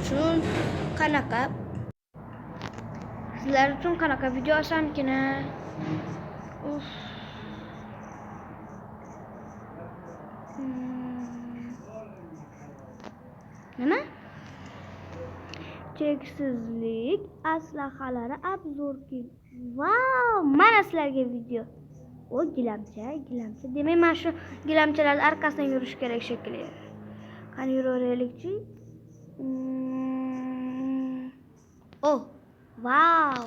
uchun qanaqa video olsamkin? Nima? Cheksizlik aslahalari obzorki. Wow, mana sizlarga video. O gilamcha. Demak, men shu gilamchalar arkasidan yurish kerak shekilli. Qani yuraveraylikchi. Oh, wow.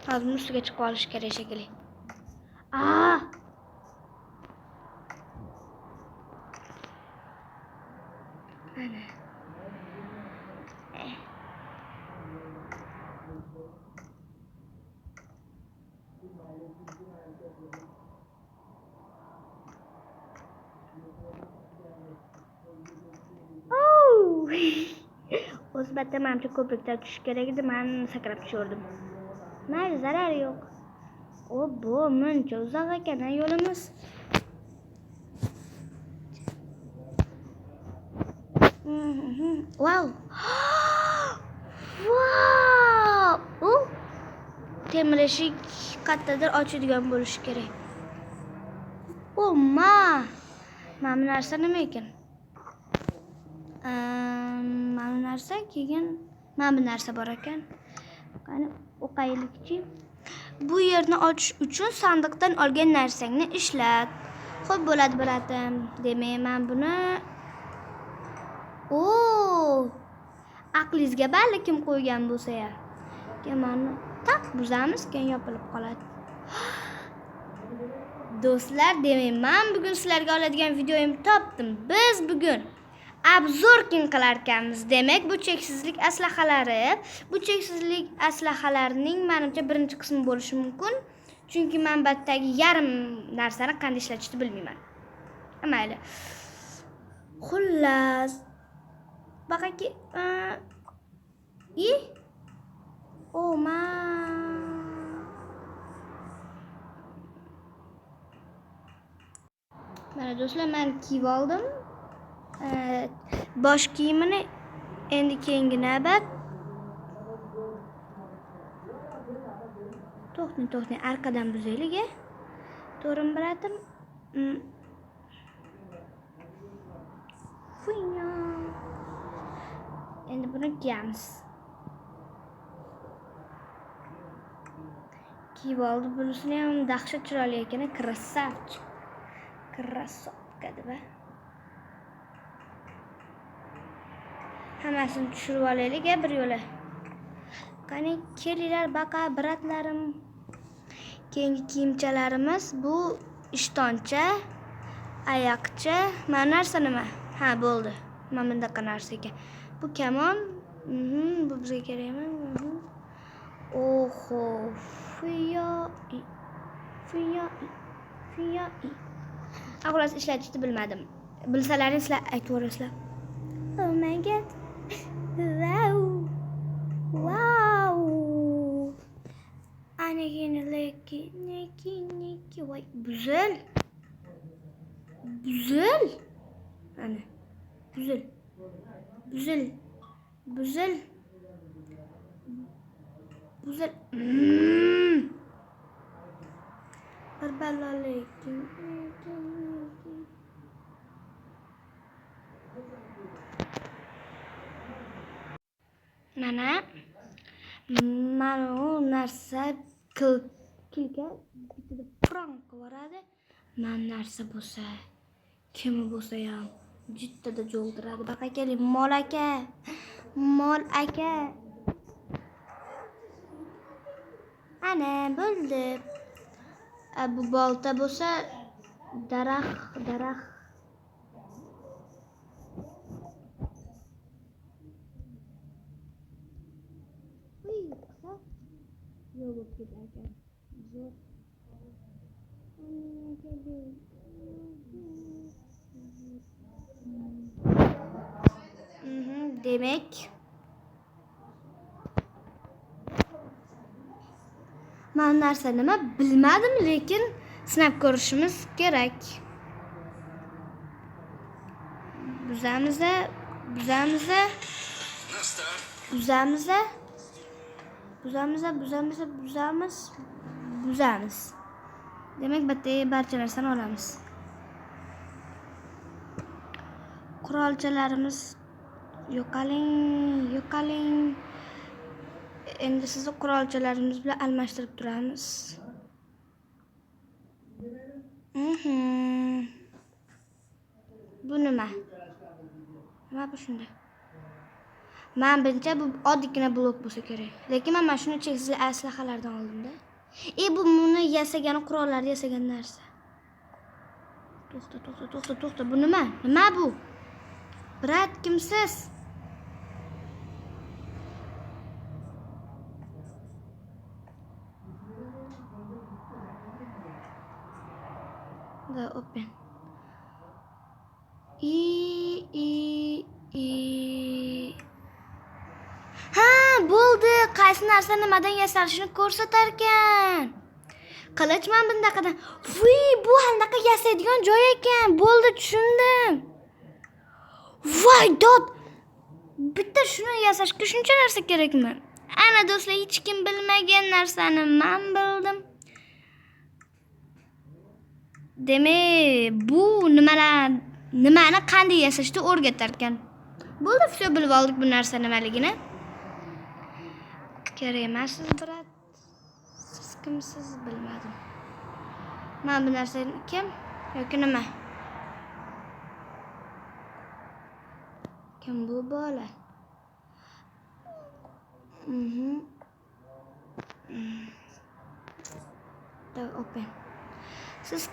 Hozir ustiga chiqib olish kerak shekilli. Ana. O'sbatda menimcha ko'prikdan tushish kerak edi, men sakrab tushirdim. Mayli, zarari yo'q. Bu muncha uzoq ekan yo'limiz. Wow. Wow. Temir eshik qayerdadir ochadigan bo'lishi kerak. Mana bu narsa nima ekan? Mana bu narsa keyin mana bu narsa bor ekan. Qani o'qaylikchi. Bu yerni ochish uchun sandiqdan olgan narsangni ishlat. Xo'p, bo'ladi, bratim. Demak, men buni aqlingizga balli kim qo'ygan bo'lsa ya. Keyin mana tak buzamiz, keyin yopilib qoladi. Do'stlar, demak, men bugun sizlarga oladigan videoyimni topdim. Biz bugun obzorking qilar ekanmiz. Demak, bu cheksizlik aslahalari. Bu cheksizlik aslahalarining menimcha birinchi qismi bo'lishi mumkin. Chunki men batdagi yarim narsani qanday ishlatishni bilmayman. Mayli. Xullas. Baqaki Mana do'stlar, men kiyib oldim. Bosh kiyimini endi keyingi navbat. To'xting, arqadan buzaylik. To'g'rimi, bratim? Endi buni kiyamiz. Kiyib oldi. Bunisini ham dahshat chiroyli ekan, krasavchik. Krasovka deb. Hammasini tushirib olaylik bir yo'la. Qani kelinglar baqa bratlarim. Keyingi kiyimchalarimiz bu ishtoncha, oyoqcha. Mana narsa nima? Ha, bo'ldi. Mana bunday narsa ekan. Bu kamon. Bu bizga kerakmi? Oho, fiyo. Xullas ishlatishni bilmadim. Bilsalaring sizlar aytaverasizlar. Oh my god. Wow. Anagini neki. Voy, buzil. Ana. Buzil. Barbalalekin. Mana u narsa kilga bitta prank qiladi. Mana narsa bo'lsa, kim bo'lsa ham jittada jo'ldiradi. Baqa keling, mol aka. Ana bo'ldi. Bu bolta bo'lsa daraxt. Yo'q ekan. Zo'r. Demak, mana narsa nima bilmadim, lekin sinab ko'rishimiz kerak. Buzamiz, Buzamiz. Demak, bitta barcha narsani olamiz. Qurolchalarimiz yo'qaling. Endi sizni qurolchalarimiz bilan almashtirib turamiz. Bu nima? Nima bu shunda? Men birinchi bu oddiygina blok bo'lsa kerak. Lekin men mana shuni cheksiz aslahalardan oldim-da. Bu buni yasagan qurollarni yasagan narsa. To'xta. Bu nima? Nima bu? Brat, kimsiz? The open. Ha, bo'ldi. Qaysi narsa nimadan yasalishini ko'rsatar ekan. Qilich men bundaqadan. Bu hanaqa yasaydigan joy ekan. Bo'ldi, tushundim. Voy dod. Bitta shuni yasashga shuncha narsa kerakmi? Ana do'stlar, hech kim bilmagan narsani men bildim. Demak, bu nimani qanday yasashni o'rgatar ekan. Bo'ldi, все bilib oldik bu narsa nimaligini. Kerak emassiz, brat. Siz kimsiz bilmadim. Men bu narsani kim yoki nima? Kim bu bola? Open. Siz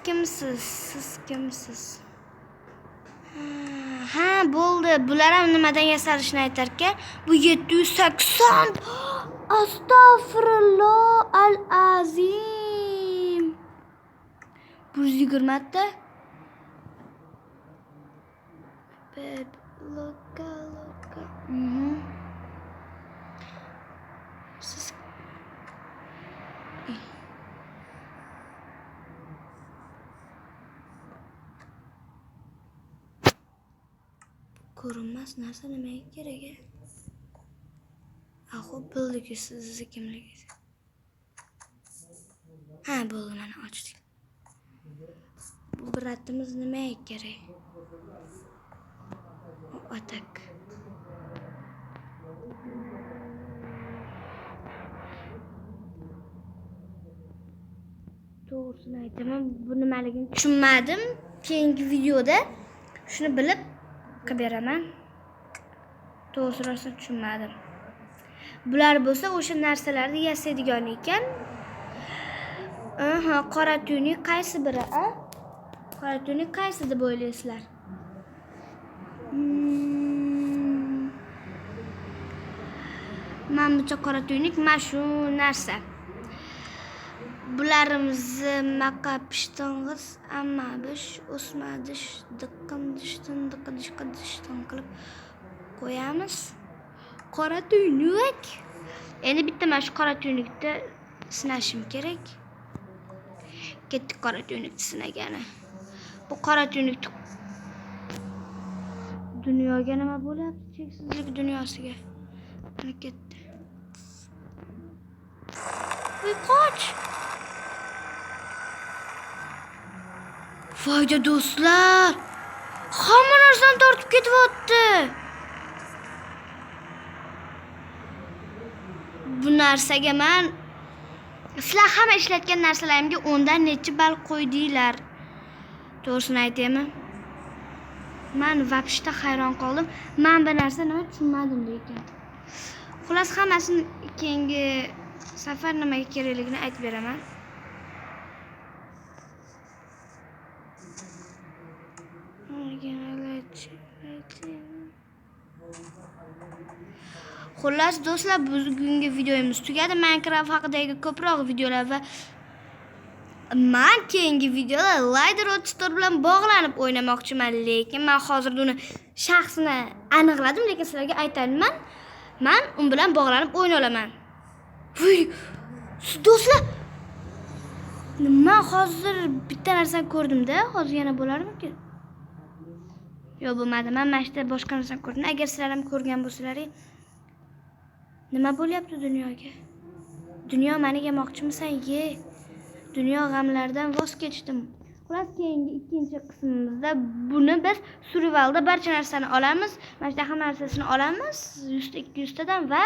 kimsiz? Ha, bo'ldi. Bular ham nimadan yasalishini aytar ekan. Bu 780. Astagfirulloh al-azim. 120 ta. Loka. Siz ko'rinmas narsa nimaga kerak? Xo'p, bildik sizni kimligingiz. Ha, bo'ldi, mana ochdik. Bu bratimiz nimaga kerak? Atak. To'g'risini aytaman, bu nimaligini tushunmadim. Keyingi videoda shuni bilib qilib beraman. To'g'risini tushunmadim. Bular bo'lsa o'sha narsalarni yasaydigan ekan. Qora tuynuk qaysi biri, a? Qora tuynuk qaysi deb o'ylaysizlar? Menimcha qora tuynuk mana shu narsa. Bularimizni maqapishtongiz ammabish, o'smadish, diqqindishdan qilib qo'yamiz. Qora tuynuk. Endi bitta mana shu qora tuynukni sinashim kerak. Ketdik qora tuynukni sinagani. Bu qora tuynukni dunyoga nima bo'lyapti? Cheksizlik dunyosiga. Mana ketdi. Voy, qoch. Foyda do'stlar. Hamma narsani tortib ketyapti. Bu narsaga men sizlar hamma ishlatgan narsalarimga 10 dan necha ball qo'ydinglar. To'g'risini aytaymi? Men vapishta hayron qoldim. Men bu narsa nima tushunmadim lekin. Xullas hammasini keyingi safar nimaga kerakligini aytib beraman. Xullas do'stlar, bugungi videomiz tugadi. Minecraft haqidagi ko'proq videolar va men keyingi videoda Lider 34 bilan bog'lanib o'ynamoqchiman, lekin men hozir uni shaxsini aniqladim, lekin sizlarga aytaman. Men u bilan bog'lanib o'yna olaman. Do'stlar, men hozir bitta narsani ko'rdim-da, hozir yana bo'larmikin? Yo'q, bo'lmadi. Men mana shu boshqa narsani ko'rdim. Agar sizlar ham ko'rgan bo'lsalaring, nima bo'lyapti dunyoga? Dunyo meni yemoqchimisan? Ye. Dunyo g'amlaridan voz kechdim. Xullas, keyingi ikkinchi qismimizda buni biz survivalda barcha narsani olamiz. Mana shu hamma narsasini olamiz 100 ta 200 tadan va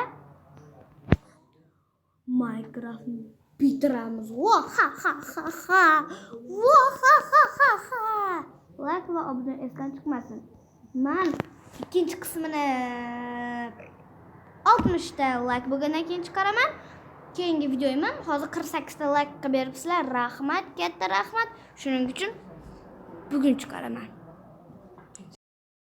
Minecraftni bitiramiz. Voh ha ha ha ha. Voh ha ha ha ha. Like va obuna esdan chiqmasin. Men ikkinchi qismini 60 ta like bo'lgandan keyin chiqaraman. Keyingi videoyimni hozir 48 ta like qilib beribsizlar. Rahmat, katta rahmat. Shuning uchun bugun chiqaraman.